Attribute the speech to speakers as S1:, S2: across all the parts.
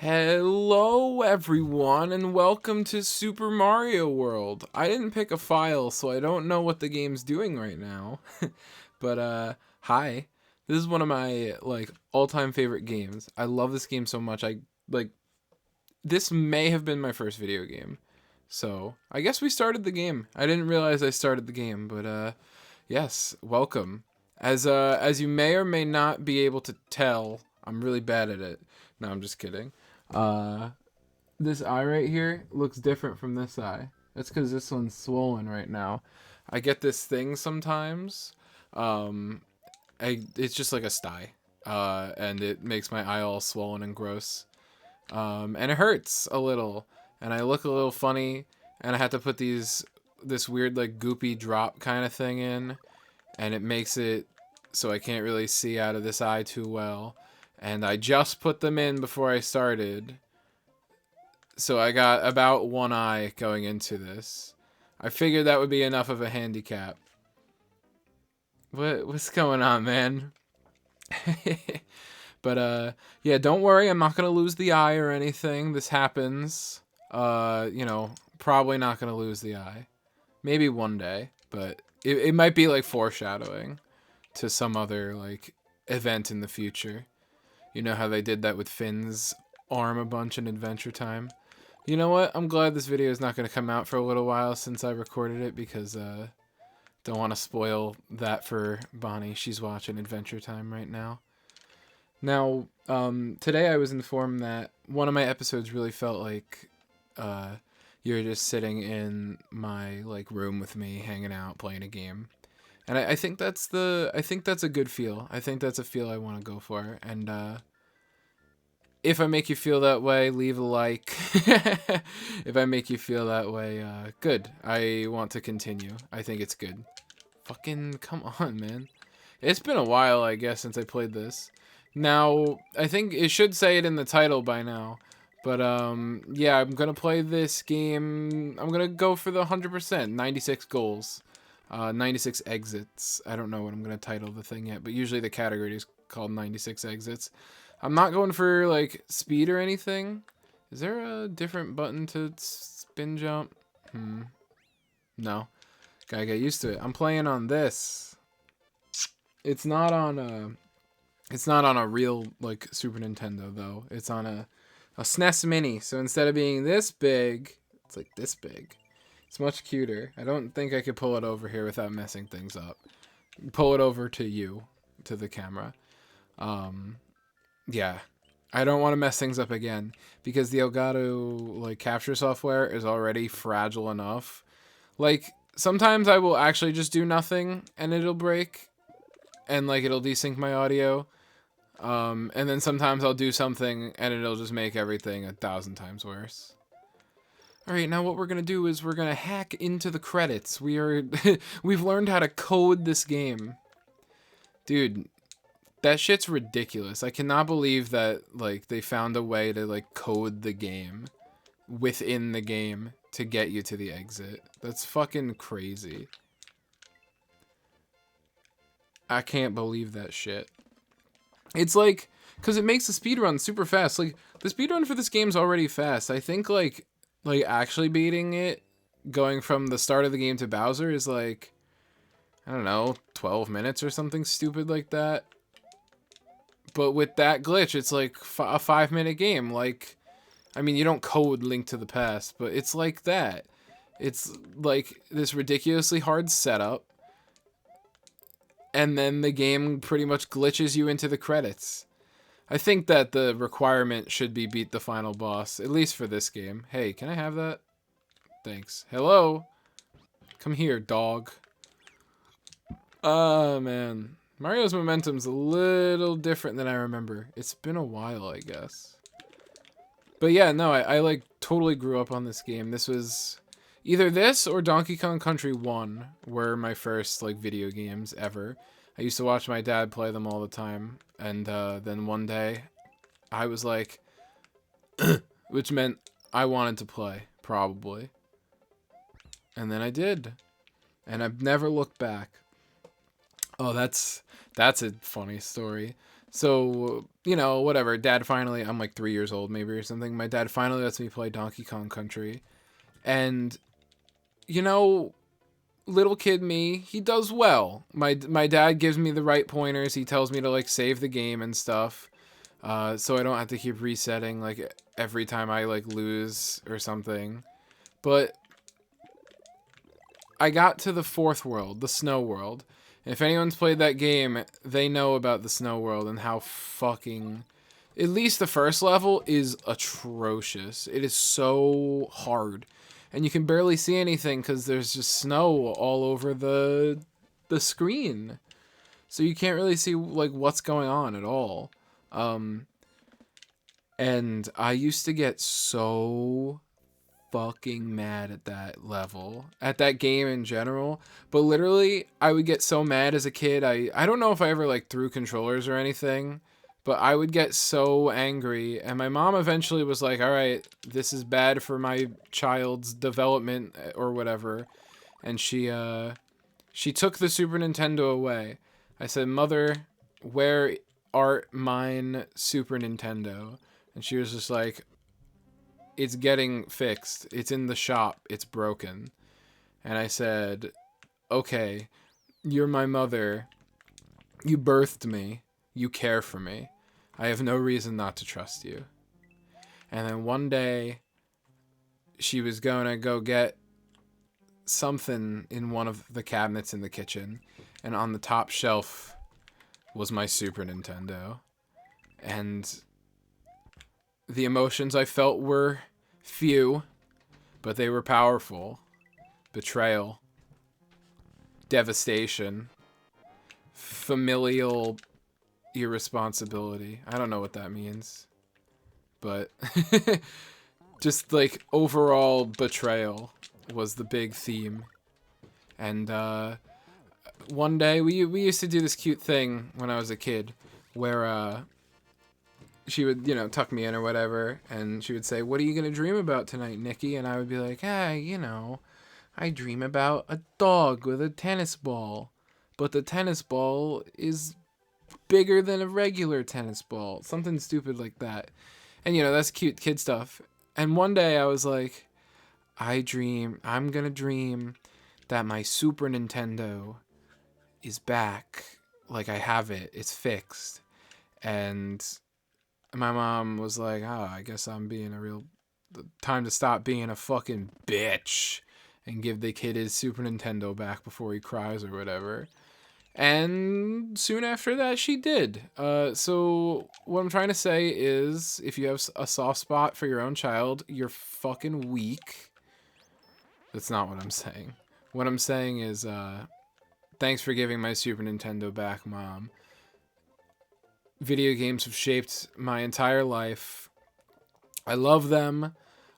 S1: Hello everyone and welcome to Super Mario World. I didn't pick a file, so I don't know what the game's doing right now. But hi. This is one of my all-time favorite games. I love this game so much. This may have been my first video game. So, I guess we started the game. I didn't realize I started the game, but yes, welcome. As you may or may not be able to tell, I'm really bad at it. No, I'm just kidding. Uh, this eye right here looks different from this eye. That's because this one's swollen right now. I get this thing sometimes. Um, it's just like a sty. And it makes my eye all swollen and gross. And it hurts a little. And I look a little funny. And I have to put this weird like goopy drop kind of thing in. And it makes it so I can't really see out of this eye too well. And I just put them in before I started. So I got about one eye going into this. I figured that would be enough of a handicap. What's going on, man? But yeah, don't worry, I'm not gonna lose the eye or anything. This happens. Probably not gonna lose the eye. Maybe one day, but it might be like foreshadowing to some other like event in the future. You know how they did that with Finn's arm a bunch in Adventure Time? You know what? I'm glad this video is not going to come out for a little while since I recorded it because don't want to spoil that for Bonnie. She's watching Adventure Time right now. Now, today I was informed that one of my episodes really felt like you were just sitting in my like room with me, hanging out, playing a game. And I think that's a good feel. I think that's a feel I want to go for. And if I make you feel that way, leave a like. If I make you feel that way, good. I want to continue. I think it's good. Fucking come on, man. It's been a while, I guess, since I played this. Now, I think it should say it in the title by now. But yeah, I'm gonna play this game. I'm gonna go for the 100%, 96 goals. 96 exits. I don't know what I'm going to title the thing yet, but usually the category is called 96 exits. I'm not going for, like, speed or anything. Is there a different button to spin jump? No. Gotta get used to it. I'm playing on this. It's not on a real, like, Super Nintendo, though. It's on a SNES Mini. So instead of being this big, it's like this big. It's much cuter. I don't think I could pull it over here without messing things up. Pull it over to you, to the camera. Yeah. I don't want to mess things up again because the Elgato like capture software is already fragile enough. Like sometimes I will actually just do nothing and it'll break and like it'll desync my audio. And then sometimes I'll do something and it'll just make everything 1,000 times worse. Alright, now what we're gonna do is we're gonna hack into the credits. We've learned how to code this game. Dude, that shit's ridiculous. I cannot believe that, like, they found a way to, like, code the game within the game to get you to the exit. That's fucking crazy. I can't believe that shit. It's like, because it makes the speedrun super fast. Like, the speedrun for this game's already fast. I think, like actually beating it, going from the start of the game to Bowser is like, I don't know, 12 minutes or something stupid like that. But with that glitch, it's like a 5-minute game. Like, I mean, you don't code Link to the Past, but it's like that. It's like this ridiculously hard setup. And then the game pretty much glitches you into the credits. I think that the requirement should be beat the final boss, at least for this game. Hey, can I have that? Thanks. Hello? Come here, dog. Oh, man. Mario's momentum's a little different than I remember. It's been a while, I guess. But yeah, no, I like totally grew up on this game. This was either this or Donkey Kong Country 1 were my first like video games ever. I used to watch my dad play them all the time. And then one day, I was like, which meant I wanted to play, probably. And then I did. And I've never looked back. Oh, that's a funny story. So, whatever. Dad finally, I'm like 3 years old maybe or something. My dad finally lets me play Donkey Kong Country. And, you know, little kid me, he does well. My dad gives me the right pointers. He tells me to like save the game and stuff. So I don't have to keep resetting like every time I like lose or something. But I got to the fourth world, the snow world. And if anyone's played that game, they know about the snow world and how fucking... At least the first level is atrocious. It is so hard. And you can barely see anything because there's just snow all over the screen. So you can't really see like what's going on at all. And I used to get so fucking mad at that level, at that game in general. But literally, I would get so mad as a kid. I don't know if I ever like threw controllers or anything, but I would get so angry. And my mom eventually was like, all right, this is bad for my child's development or whatever. And she took the Super Nintendo away. I said, Mother, where art mine Super Nintendo? And she was just like, it's getting fixed. It's in the shop. It's broken. And I said, okay, you're my mother. You birthed me. You care for me. I have no reason not to trust you. And then one day, she was going to go get something in one of the cabinets in the kitchen. And on the top shelf was my Super Nintendo. And the emotions I felt were few, but they were powerful. Betrayal, devastation, familial irresponsibility. I don't know what that means, but just like overall betrayal was the big theme. And one day we used to do this cute thing when I was a kid where she would, tuck me in or whatever, and she would say, what are you going to dream about tonight, Nikki? And I would be like, I dream about a dog with a tennis ball. But the tennis ball is bigger than a regular tennis ball. Something stupid like that. And, that's cute kid stuff. And one day I was like, I'm going to dream that my Super Nintendo is back. Like, I have it. It's fixed. And my mom was like, I guess I'm being a real... Time to stop being a fucking bitch and give the kid his Super Nintendo back before he cries or whatever. And soon after that, she did. So what I'm trying to say is, if you have a soft spot for your own child, you're fucking weak. That's not what I'm saying. What I'm saying is, thanks for giving my Super Nintendo back, Mom. Video games have shaped my entire life. I love them.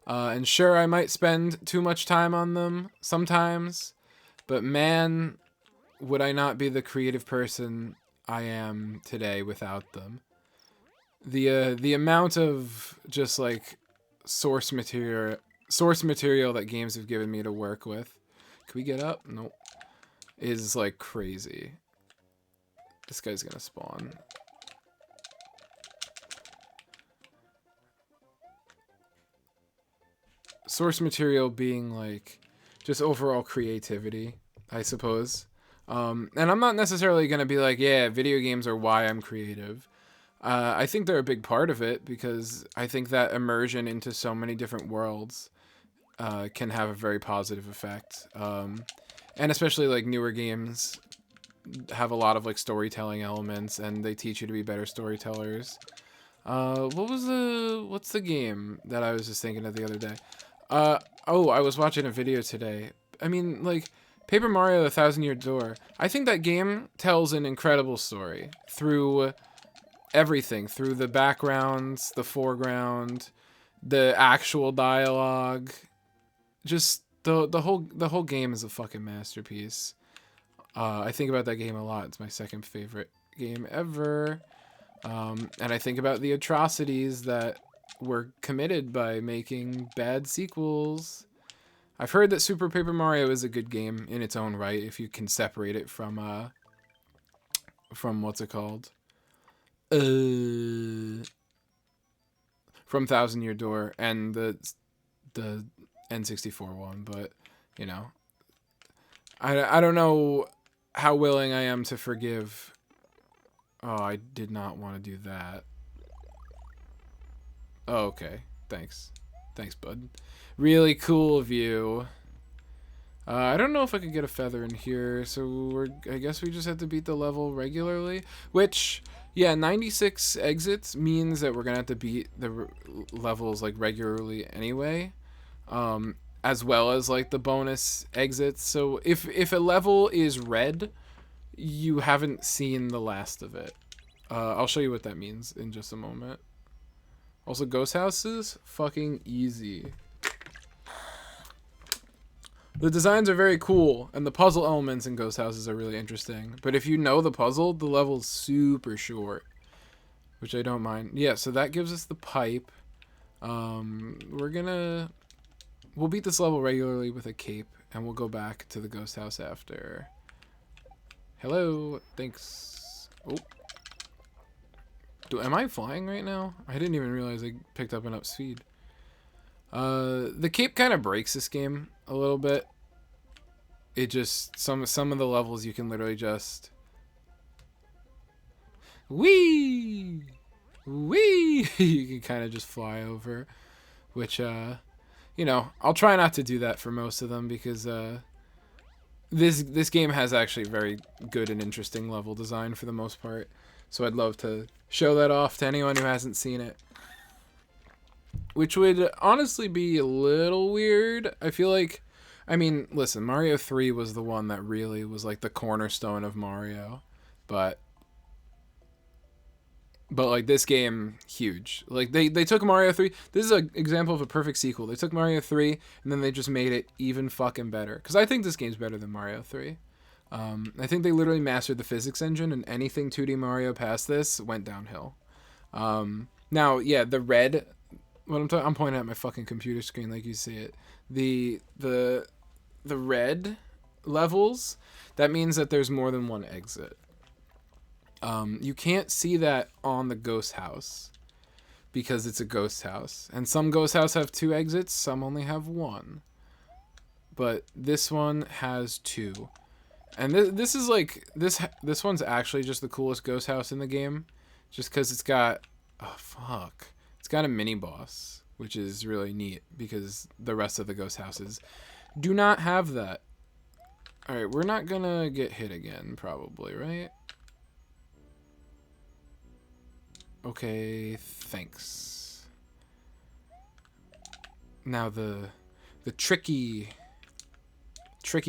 S1: And sure, I might spend too much time on them sometimes. But man, would I not be the creative person I am today without them. The amount of just like source material that games have given me to work with. Can we get up? Nope. Is like crazy. This guy's gonna spawn. Source material being like just overall creativity, I suppose. And I'm not necessarily going to be like, yeah, video games are why I'm creative. I think they're a big part of it because I think that immersion into so many different worlds can have a very positive effect. And especially like newer games have a lot of like storytelling elements and they teach you to be better storytellers. What's the game that I was just thinking of the other day? I was watching a video today. I mean, like, Paper Mario: The Thousand Year Door. I think that game tells an incredible story through everything, through the backgrounds, the foreground, the actual dialogue. Just the whole game is a fucking masterpiece. I think about that game a lot. It's my second favorite game ever. And I think about the atrocities that were committed by making bad sequels. I've heard that Super Paper Mario is a good game in its own right if you can separate it from what's it called? From Thousand Year Door and the N64 one, but you know, I don't know how willing I am to forgive. Oh, I did not want to do that. Oh, okay. Thanks. Thanks, bud. Really cool of you. I don't know if I could get a feather in here, so I guess we just have to beat the level regularly. Which, yeah, 96 exits means that we're gonna have to beat the levels like regularly anyway, as well as like the bonus exits. So if a level is red, you haven't seen the last of it. I'll show you what that means in just a moment. Also, ghost houses, fucking easy. The designs are very cool, and the puzzle elements in ghost houses are really interesting. But if you know the puzzle, the level's super short, which I don't mind. Yeah, so that gives us the pipe. We'll beat this level regularly with a cape, and we'll go back to the ghost house after. Hello, thanks. Oh. Am I flying right now? I didn't even realize I picked up enough speed. The cape kind of breaks this game a little bit. It just some of the levels you can literally just wee. You can kind of just fly over, which you know, I'll try not to do that for most of them because this game has actually very good and interesting level design for the most part. So I'd love to show that off to anyone who hasn't seen it. Which would honestly be a little weird. I feel like, I mean, listen, Mario 3 was the one that really was like the cornerstone of Mario. But like this game, huge. Like they took Mario 3. This is an example of a perfect sequel. They took Mario 3 and then they just made it even fucking better. Because I think this game's better than Mario 3. I think they literally mastered the physics engine, and anything 2D Mario past this went downhill. Now, yeah, the red. I'm pointing at my fucking computer screen like you see it. The red levels, that means that there's more than one exit. You can't see that on the ghost house because it's a ghost house, and some ghost houses have 2 exits, some only have 1. But this one has 2. And this is like this one's actually just the coolest ghost house in the game, just because it's got it's got a mini boss, which is really neat because the rest of the ghost houses do not have that. All right, we're not gonna get hit again, probably, right? Okay, thanks. Now the tricky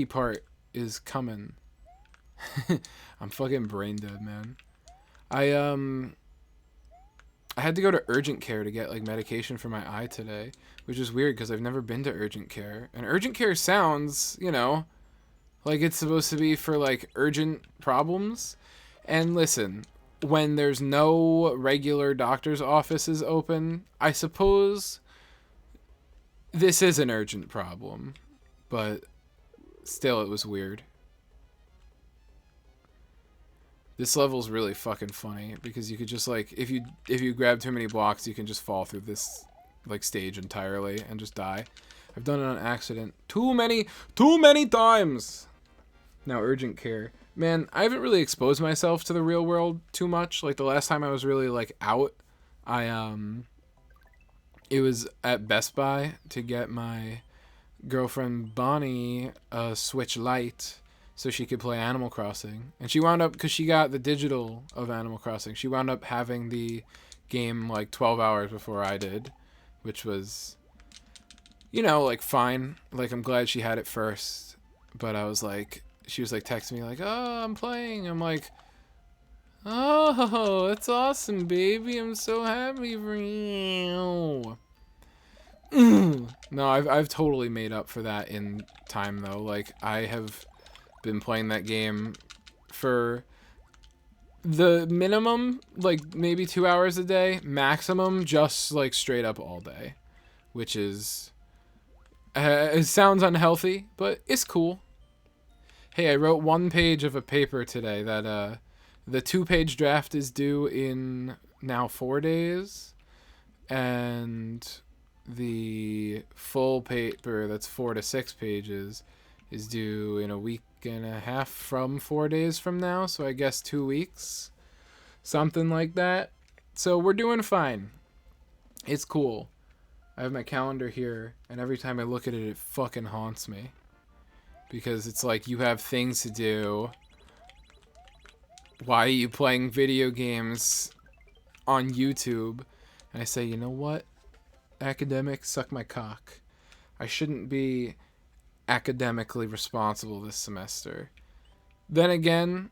S1: part is coming. I'm fucking brain dead, man. I had to go to urgent care to get like medication for my eye today, which is weird because I've never been to urgent care. And urgent care sounds, you know, like it's supposed to be for like urgent problems. And listen, when there's no regular doctor's offices open, I suppose this is an urgent problem, but still it was weird. This level's really fucking funny because you could just like if you grab too many blocks, you can just fall through this like stage entirely and just die. I've done it on accident too many times. Now urgent care. Man, I haven't really exposed myself to the real world too much. Like the last time I was really like out, it was at Best Buy to get my girlfriend Bonnie a Switch Lite so she could play Animal Crossing. And she wound up, because she got the digital of Animal Crossing, she wound up having the game like 12 hours before I did, which was, you know, like fine. Like I'm glad she had it first. But I was like, she was like texting me like, oh, I'm playing. I'm like, oh, that's awesome, baby. I'm so happy for you. No, I've totally made up for that in time though. Like I have been playing that game for the minimum, like maybe 2 hours a day, maximum just like straight up all day, which is it sounds unhealthy, but it's cool. Hey, I wrote 1 page of a paper today that The 2-page draft is due in now 4 days, and the full paper that's 4 to 6 pages is due in a week and a half from 4 days from now, so I guess 2 weeks, something like that. So we're doing fine. It's cool. I have my calendar here, and every time I look at it, it fucking haunts me. Because it's like you have things to do. Why are you playing video games on YouTube? And I say, you know what? Academics, suck my cock. I shouldn't be academically responsible this semester. Then again,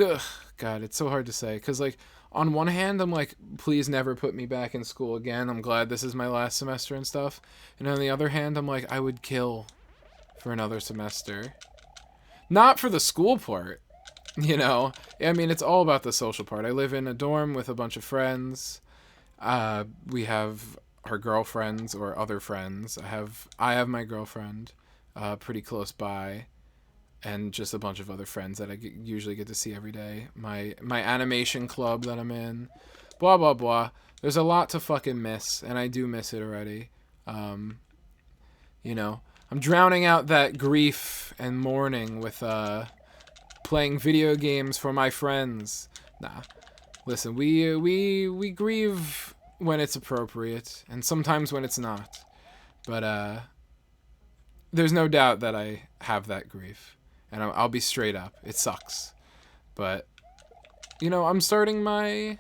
S1: ugh, God, it's so hard to say. Because, like, on one hand, I'm like, please never put me back in school again. I'm glad this is my last semester and stuff. And on the other hand, I'm like, I would kill for another semester. Not for the school part, you know. I mean, it's all about the social part. I live in a dorm with a bunch of friends. We have our girlfriends or other friends. I have my girlfriend pretty close by, and just a bunch of other friends that I usually get to see every day. My animation club that I'm in. Blah, blah, blah. There's a lot to fucking miss, and I do miss it already. You know, I'm drowning out that grief and mourning with playing video games for my friends. Nah. Listen, we grieve when it's appropriate, and sometimes when it's not. But there's no doubt that I have that grief. And I'll be straight up. It sucks. But, you know, I'm starting my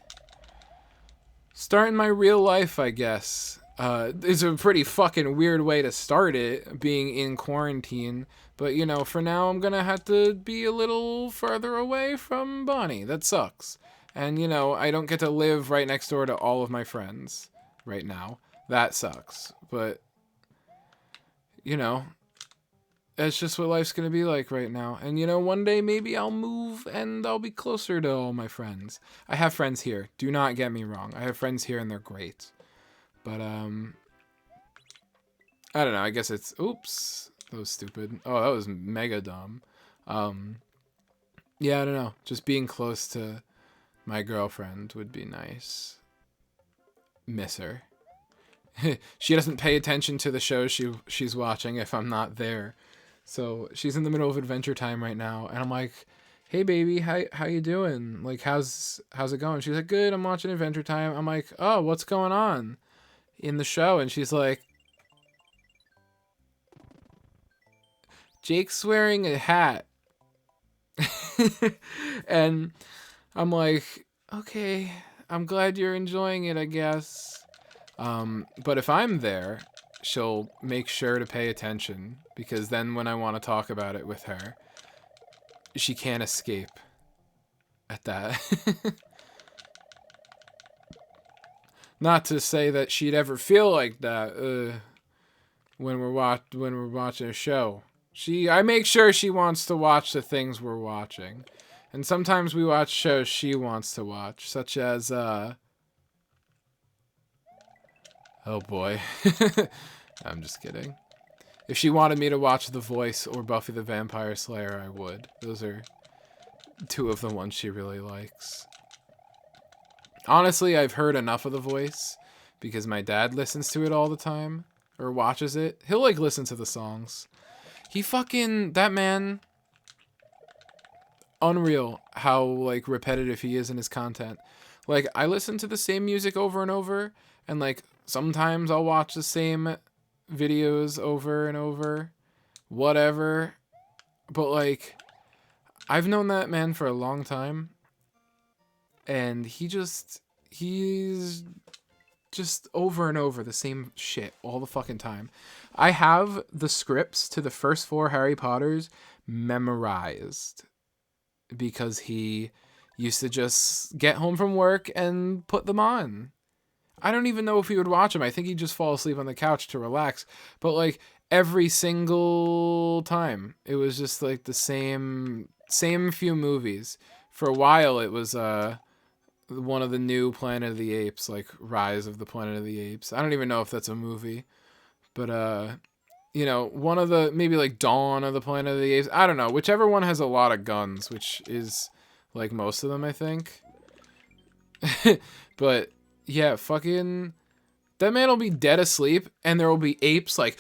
S1: real life, I guess. It's a pretty fucking weird way to start it, being in quarantine. But, you know, for now I'm gonna have to be a little further away from Bonnie. That sucks. And, you know, I don't get to live right next door to all of my friends right now. That sucks. But, you know, that's just what life's gonna be like right now. And, you know, one day maybe I'll move and I'll be closer to all my friends. I have friends here. Do not get me wrong. I have friends here and they're great. But, I don't know. I guess it's... Oops. That was stupid. Oh, that was mega dumb. Yeah, I don't know. Just being close to my girlfriend would be nice. Miss her. She doesn't pay attention to the show she's watching if I'm not there. So she's in the middle of Adventure Time right now, and I'm like, "Hey, baby, how you doing? Like, how's it going?" She's like, "Good. I'm watching Adventure Time." I'm like, "Oh, what's going on in the show?" And she's like, "Jake's wearing a hat." And I'm like, "Okay, I'm glad you're enjoying it, I guess." But if I'm there, she'll make sure to pay attention, because then when I want to talk about it with her, she can't escape at that. Not to say that she'd ever feel like that when we're watching a show. I make sure she wants to watch the things we're watching. And sometimes we watch shows she wants to watch, such as oh boy. I'm just kidding. If she wanted me to watch The Voice or Buffy the Vampire Slayer, I would. Those are two of the ones she really likes. Honestly, I've heard enough of The Voice because my dad listens to it all the time, or watches it. He'll, like, listen to the songs. That man, unreal how, like, repetitive he is in his content. Like, I listen to the same music over and over, and, like, sometimes I'll watch the same videos over and over, whatever. But, like, I've known that man for a long time, and he's just over and over the same shit all the fucking time. I have the scripts to the first 4 Harry Potters memorized because he used to just get home from work and put them on. I don't even know if he would watch them. I think he'd just fall asleep on the couch to relax. But, like, every single time, it was just, like, the same few movies. For a while, it was one of the new Planet of the Apes, like Rise of the Planet of the Apes. I don't even know if that's a movie. But, you know, one of the, maybe, like, Dawn of the Planet of the Apes. I don't know. Whichever one has a lot of guns, which is, like most of them, I think. But yeah, fucking that man will be dead asleep, and there will be apes like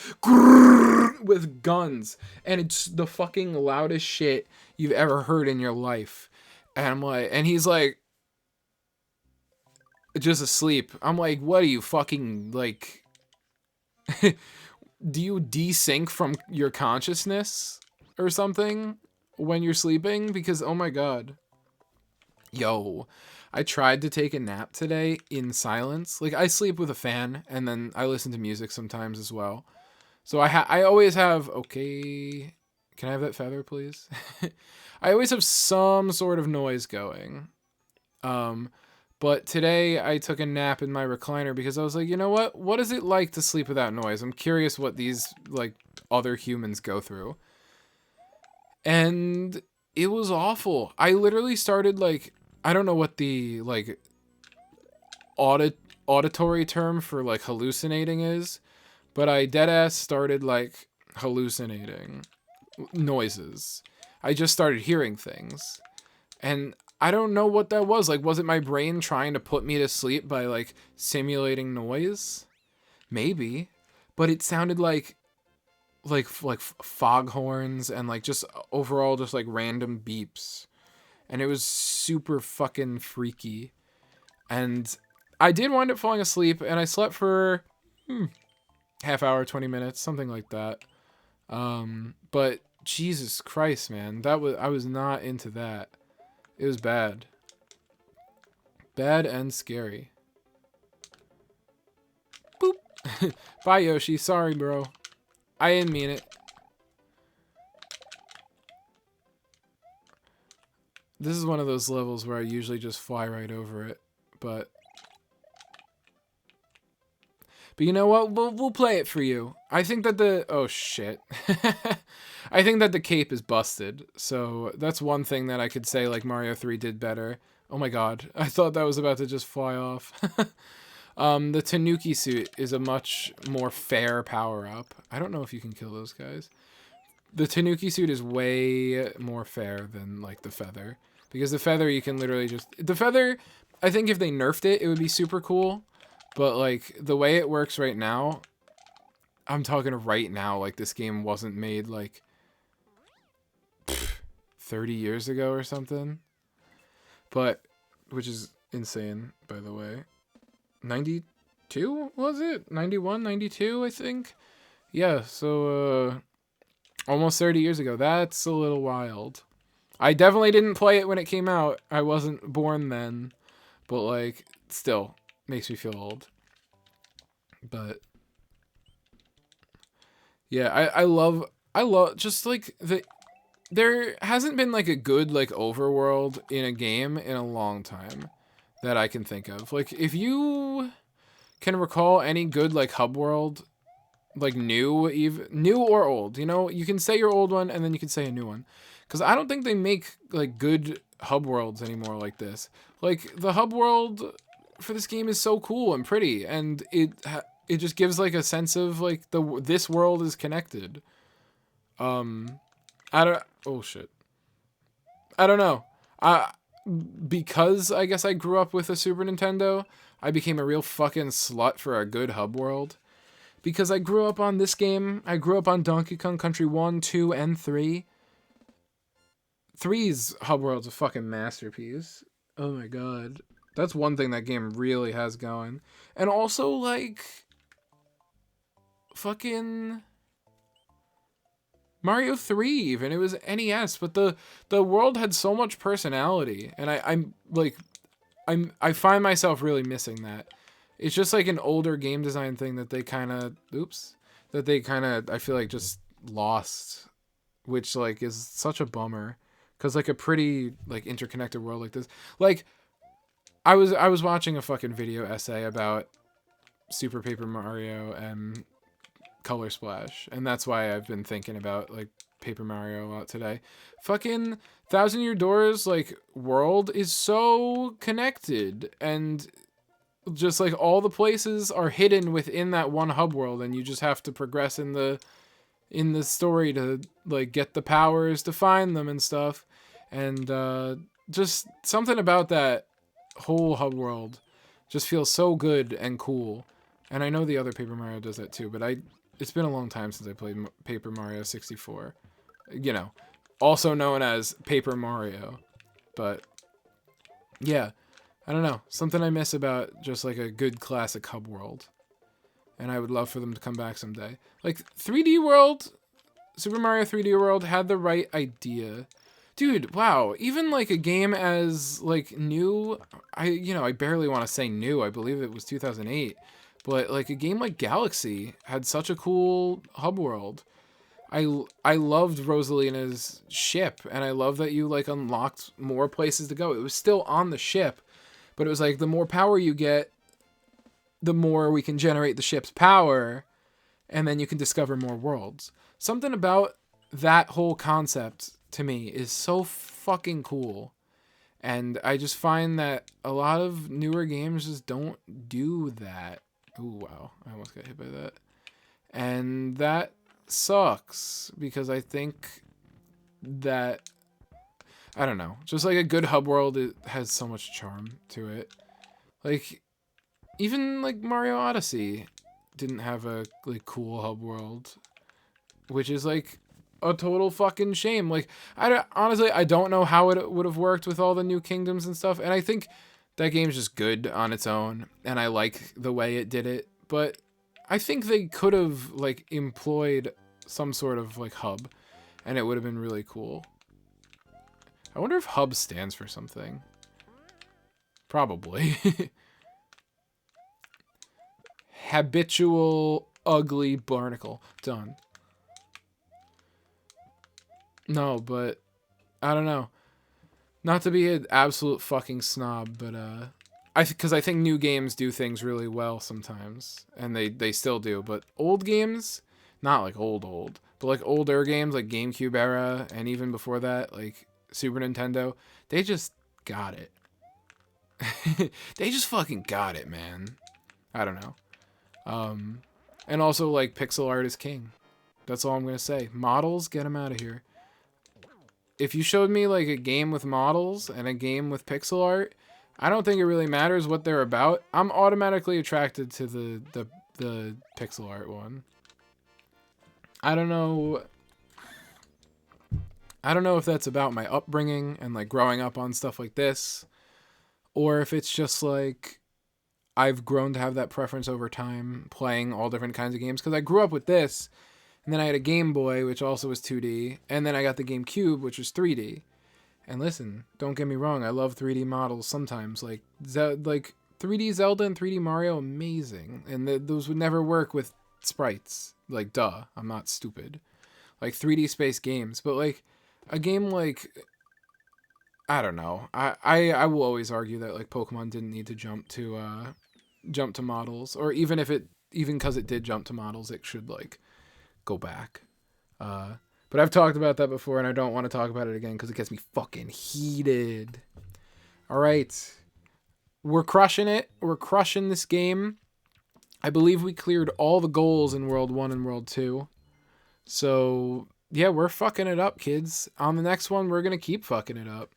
S1: with guns, and it's the fucking loudest shit you've ever heard in your life. And I'm like, and he's like just asleep. I'm like, what are you fucking like? Do you desync from your consciousness or something when you're sleeping? Because oh my god. Yo, I tried to take a nap today in silence. Like, I sleep with a fan, and then I listen to music sometimes as well. So I always have, okay, can I have that feather, please? I always have some sort of noise going. But today I took a nap in my recliner because I was like, you know what? What is it like to sleep without noise? I'm curious what these, like, other humans go through. And it was awful. I literally started, like, I don't know what the, like, auditory term for, like, hallucinating is, but I deadass started, like, hallucinating noises. I just started hearing things. And I don't know what that was. Like, was it my brain trying to put me to sleep by, like, simulating noise? Maybe. But it sounded like foghorns and, like, just overall just, like, random beeps. And it was super fucking freaky. And I did wind up falling asleep, and I slept for half hour, 20 minutes, something like that. But Jesus Christ, man, I was not into that. It was bad. Bad and scary. Boop. Bye, Yoshi. Sorry, bro. I didn't mean it. This is one of those levels where I usually just fly right over it, but you know what? We'll play it for you. I think that oh shit. I think that the cape is busted, so that's one thing that I could say like Mario 3 did better. Oh my god, I thought that was about to just fly off. The Tanuki suit is a much more fair power-up. I don't know if you can kill those guys. The Tanuki suit is way more fair than like the feather. Because the feather, you can literally just... The feather, I think if they nerfed it, it would be super cool. But, like, the way it works right now... I'm talking right now, like, this game wasn't made, like... 30 years ago or something. But, which is insane, by the way. 92, was it? 91, 92, I think? Yeah, so, almost 30 years ago. That's a little wild. I definitely didn't play it when it came out. I wasn't born then. But, like, still, makes me feel old. But, yeah, I love, just, like, there hasn't been, like, a good, like, overworld in a game in a long time that I can think of. Like, if you can recall any good, like, hub world, like, new or old, you know? You can say your old one, and then you can say a new one. Because I don't think they make, like, good hub worlds anymore like this. Like, the hub world for this game is so cool and pretty, and it just gives, like, a sense of, like, this world is connected. Oh, shit. I don't know. Because I guess I grew up with a Super Nintendo, I became a real fucking slut for a good hub world. Because I grew up on this game. I grew up on Donkey Kong Country 1, 2, and 3. 3's hub world's a fucking masterpiece. Oh my god. That's one thing that game really has going. And also, like, fucking Mario 3 even. It was NES, but the world had so much personality. And I find myself really missing that. It's just like an older game design thing that they kind of, I feel like just lost. Which, like, is such a bummer. Because, like, a pretty, like, interconnected world like this. Like, I was watching a fucking video essay about Super Paper Mario and Color Splash. And that's why I've been thinking about, like, Paper Mario a lot today. Fucking Thousand Year Door's, like, world is so connected. And just, like, all the places are hidden within that one hub world. And you just have to progress in the story to, like, get the powers to find them and stuff. And just something about that whole hub world just feels so good and cool. And I know the other Paper Mario does that too, but it's been a long time since I played Paper Mario 64. You know, also known as Paper Mario. But yeah, I don't know. Something I miss about just like a good classic hub world. And I would love for them to come back someday. Like 3D World, Super Mario 3D World had the right idea. Dude, wow. Even like a game as like new, I barely want to say new. I believe it was 2008. But like a game like Galaxy had such a cool hub world. I loved Rosalina's ship, and I love that you like unlocked more places to go. It was still on the ship, but it was like the more power you get, the more we can generate the ship's power, and then you can discover more worlds. Something about that whole concept to me is so fucking cool. And I just find that a lot of newer games just don't do that. Ooh, wow. I almost got hit by that. And that sucks because I think that, I don't know, just like a good hub world, it has so much charm to it. Like, even like Mario Odyssey didn't have a like cool hub world, which is like a total fucking shame. Like, honestly, I don't know how it would have worked with all the new kingdoms and stuff. And I think that game's just good on its own, and I like the way it did it. But I think they could have like employed some sort of like hub, and it would have been really cool. I wonder if hub stands for something. Probably. Habitual ugly barnacle. Done. No, but I don't know. Not to be an absolute fucking snob, but because I think new games do things really well sometimes, and they still do. But old games, not like old, but like older games like GameCube era, and even before that, like Super Nintendo, they just got it. They just fucking got it, man. I don't know. And also like pixel art is king. That's all I'm gonna say. Models, get them out of here. If you showed me like a game with models and a game with pixel art, I don't think it really matters what they're about. I'm automatically attracted to the pixel art one. I don't know if that's about my upbringing and like growing up on stuff like this, or if it's just like I've grown to have that preference over time playing all different kinds of games, because I grew up with this. And then I had a Game Boy, which also was 2D. And then I got the GameCube, which was 3D. And listen, don't get me wrong, I love 3D models sometimes. Like 3D Zelda and 3D Mario, amazing. And those would never work with sprites. Like, duh, I'm not stupid. Like 3D space games. But like a game like, I don't know. I will always argue that like Pokemon didn't need to jump to models. Or even because it did jump to models, it should like go back. But I've talked about that before, and I don't want to talk about it again because it gets me fucking heated. All right. We're crushing it. We're crushing this game. I believe we cleared all the goals in World 1 and World 2. So, yeah, we're fucking it up, kids. On the next one, we're going to keep fucking it up.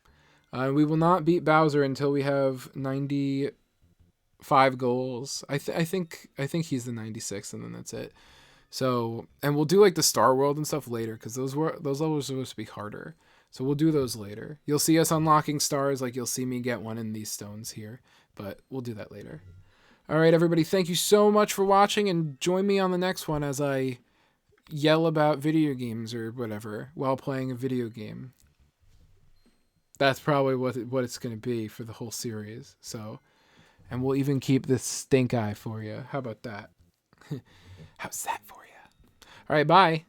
S1: We will not beat Bowser until we have 95 goals. I think he's the 96th, and then that's it. So, and we'll do like the Star World and stuff later, because those levels are supposed to be harder. So we'll do those later. You'll see us unlocking stars, like you'll see me get one in these stones here, but we'll do that later. All right, everybody, thank you so much for watching, and join me on the next one as I yell about video games or whatever while playing a video game. That's probably what it's going to be for the whole series. So, and we'll even keep this stink eye for you. How about that? How's that for you? All right, bye.